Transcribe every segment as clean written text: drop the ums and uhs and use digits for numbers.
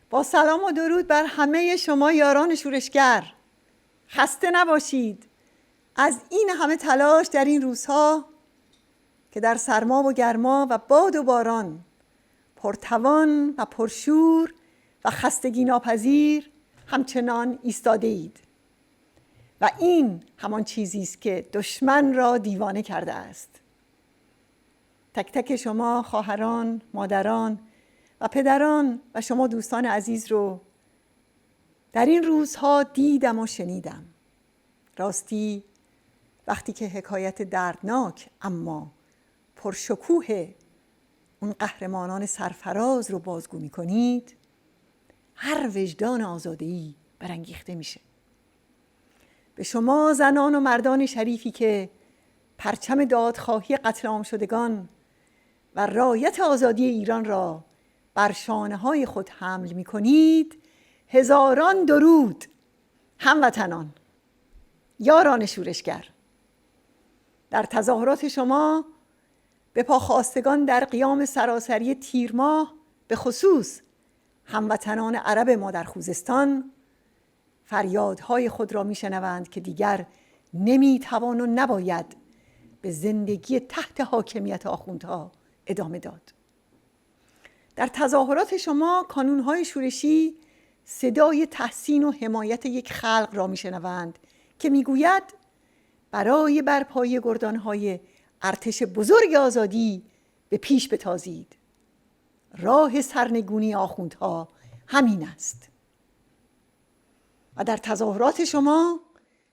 با سلام و درود بر همه شما یاران شورشگر. خسته نباشید از این همه تلاش در این روزها که در سرما و گرما و باد و باران پرتوان و پرشور و خستگی ناپذیر همچنان ایستاده اید. و این همان چیزی است که دشمن را دیوانه کرده است. تک تک شما خواهران، مادران و پدران و شما دوستان عزیز رو در این روزها دیدم و شنیدم. راستی وقتی که حکایت دردناک اما پرشکوه اون قهرمانان سرفراز رو بازگو می‌کنید، هر وجدان آزاده‌ای برانگیخته میشه. به شما زنان و مردان شریفی که پرچم دادخواهی قتل عام شدگان و رایت آزادی ایران را بر شانه‌های خود حمل می‌کنید، هزاران درود. هموطنان، یاران شورشگر، در تظاهرات شما به پاخواستگان در قیام سراسری تیر ماه، به خصوص هموطنان عرب ما در خوزستان، فریادهای خود را میشنوند که دیگر نمیتوان و نباید به زندگی تحت حاکمیت آخوندها ادامه داد. در تظاهرات شما کانونهای شورشی صدای تحسین و حمایت یک خلق را میشنوند که میگوید برای برپایی گردانهای ارتش بزرگ آزادی به پیش بتازید. راه سرنگونی آخوندها همین است. و در تظاهرات شما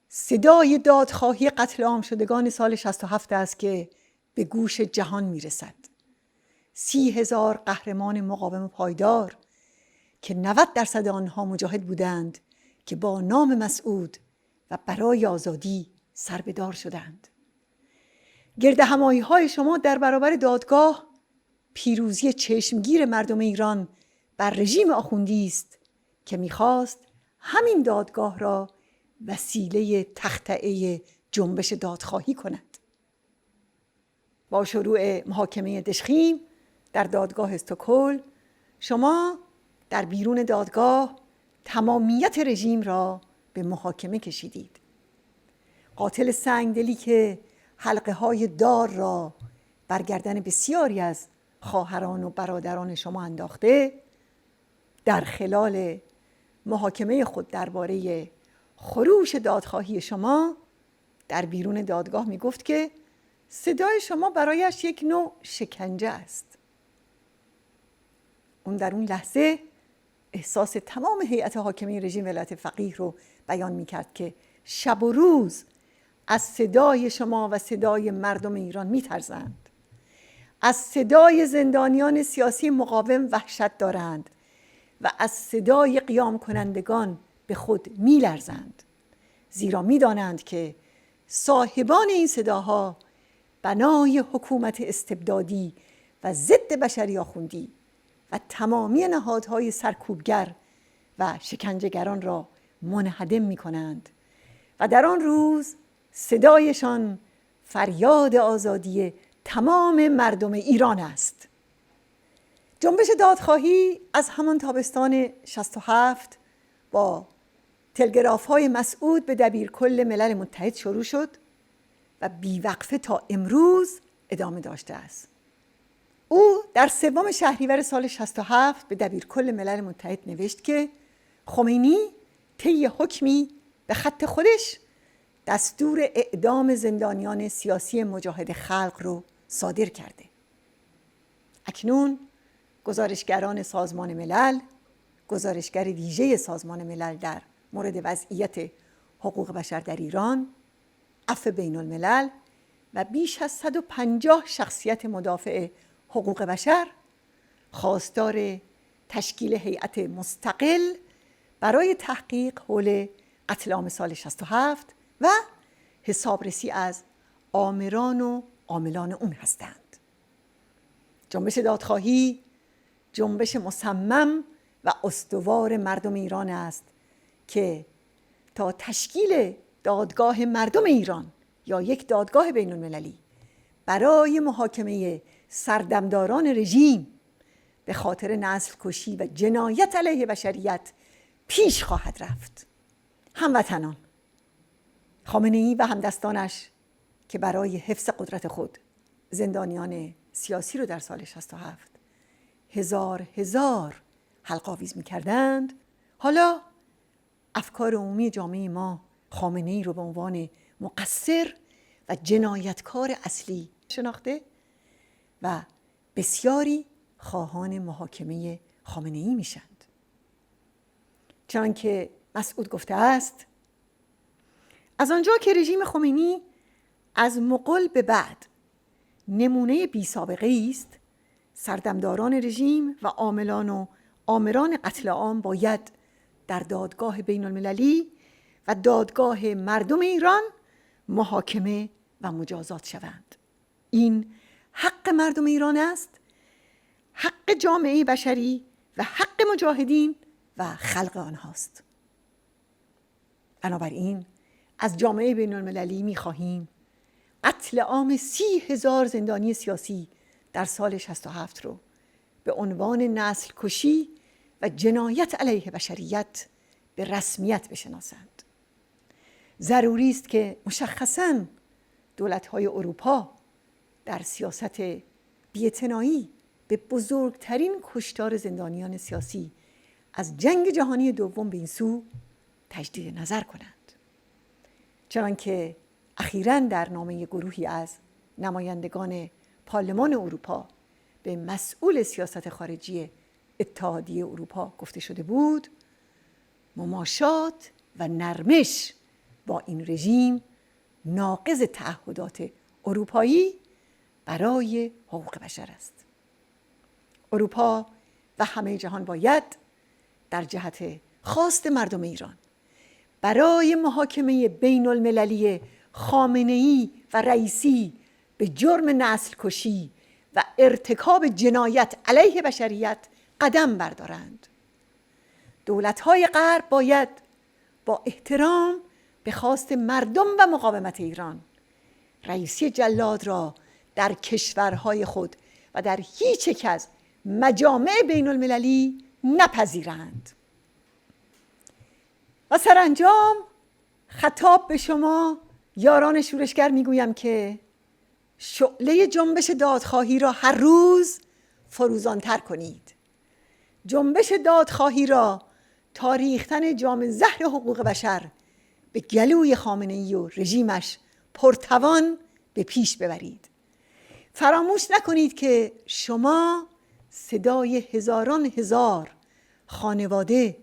صدای دادخواهی قتل عام شدگان سال 67 است که به گوش جهان میرسد. 30,000 قهرمان مقاوم پایدار که 90% آنها مجاهد بودند که با نام مسعود و برای آزادی سربدار شدند. گردهمایی‌های شما در برابر دادگاه پیروزی چشمگیر مردم ایران بر رژیم آخوندی است که می‌خواست همین دادگاه را وسیله تخطئه جنبش دادخواهی کند. با شروع محاکمه دشخیم در دادگاه استکهلم، شما در بیرون دادگاه تمامیت رژیم را به محاکمه کشیدید. قاتل سنگدلی که حلقه های دار را بر گردن بسیاری از خواهران و برادران شما انداخته، در خلال محاکمه خود درباره خروش دادخواهی شما در بیرون دادگاه می گفت که صدای شما برایش یک نوع شکنجه است. اون در اون لحظه احساس تمام هیئت حاکمه رژیم ولایت فقیه رو بیان می کرد که شب و روز از صدای شما و صدای مردم ایران می ترزند. از صدای زندانیان سیاسی مقاوم وحشت دارند و از صدای قیام کنندگان به خود می لرزند. زیرا می دانند که صاحبان این صداها بنای حکومت استبدادی و ضد بشری آخوندی و تمامی نهادهای سرکوبگر و شکنجهگران را منهدم می کنند و در آن روز صدایشان فریاد آزادی تمام مردم ایران است. جنبش دادخواهی از همان تابستان 67 با تلگراف‌های مسعود به دبیرکل ملل متحد شروع شد و بیوقفه تا امروز ادامه داشته است. او در 3 شهریور سال 67 به دبیرکل ملل متحد نوشت که خمینی طی حکمی به خط خودش دستور اعدام زندانیان سیاسی مجاهد خلق رو صادر کرده. اکنون گزارشگران سازمان ملل، گزارشگر ویژه سازمان ملل در مورد وضعیت حقوق بشر در ایران، عفو بین الملل و بیش از 150 شخصیت مدافع حقوق بشر خواستار تشکیل هیئت مستقل برای تحقیق حول قتل عام سال 67 و حسابرسی از آمران و عاملان اون هستند. جنبش دادخواهی جنبش مصمم و استوار مردم ایران است که تا تشکیل دادگاه مردم ایران یا یک دادگاه بین المللی برای محاکمه سردمداران رژیم به خاطر نسل کشی و جنایت علیه بشریت پیش خواهد رفت. هموطنان، خامنه‌ای و همدستانش که برای حفظ قدرت خود زندانیان سیاسی رو در سال 67 هزار حلق‌آویز می‌کردند، حالا افکار عمومی جامعه ما خامنه‌ای رو به عنوان مقصر و جنایتکار اصلی شناخته و بسیاری خواهان محاکمه خامنه‌ای میشند. چنانکه مسعود گفته است: از آنجا که رژیم خمینی از مغول به بعد نمونه بی سابقه است، سردمداران رژیم و عاملان و آمران قتل عام باید در دادگاه بین المللی و دادگاه مردم ایران محاکمه و مجازات شوند. این حق مردم ایران است، حق جامعه بشری و حق مجاهدین و خلق آنهاست. بنابراین از جامعه بین المللی می خواهیم قتل عام 30,000 زندانی سیاسی در سال 67 رو به عنوان نسل کشی و جنایت علیه بشریت به رسمیت بشناسند. ضروری است که مشخصاً دولت‌های اروپا در سیاست بی‌اعتنایی به بزرگترین کشتار زندانیان سیاسی از جنگ جهانی دوم به این سو تجدید نظر کنند. چنانکه اخیراً در نامه گروهی از نمایندگان پارلمان اروپا به مسئول سیاست خارجی اتحادیه اروپا گفته شده بود، مماشات و نرمش با این رژیم ناقض تعهدات اروپایی برای حقوق بشر است. اروپا و همه جهان باید در جهت خواست مردم ایران برای محاکمه بین المللی خامنه‌ای و رئیسی به جرم نسل کشی و ارتکاب جنایت علیه بشریت قدم بردارند. دولت‌های غرب باید با احترام به خواست مردم و مقاومت ایران رئیسی جلاد را در کشورهای خود و در هیچ یک از مجامع بین المللی نپذیرند. و سرانجام خطاب به شما یاران شورشگر میگویم که شعله جنبش دادخواهی را هر روز فروزانتر کنید. جنبش دادخواهی را تا ریختن جام زهر حقوق بشر به گلوی خامنه‌ای و رژیمش پرتوان به پیش ببرید. فراموش نکنید که شما صدای هزاران هزار خانواده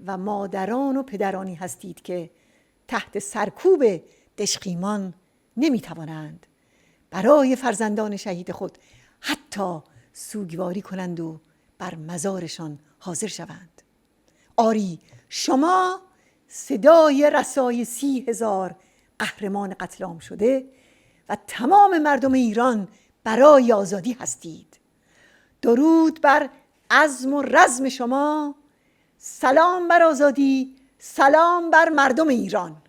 و مادران و پدرانی هستید که تحت سرکوب دژخیمان نمیتوانند برای فرزندان شهید خود حتی سوگواری کنند و بر مزارشان حاضر شوند. آری، شما صدای رسای 30,000 قهرمان قتل عام شده و تمام مردم ایران برای آزادی هستید. درود بر عزم و رزم شما، سلام بر آزادی، سلام بر مردم ایران.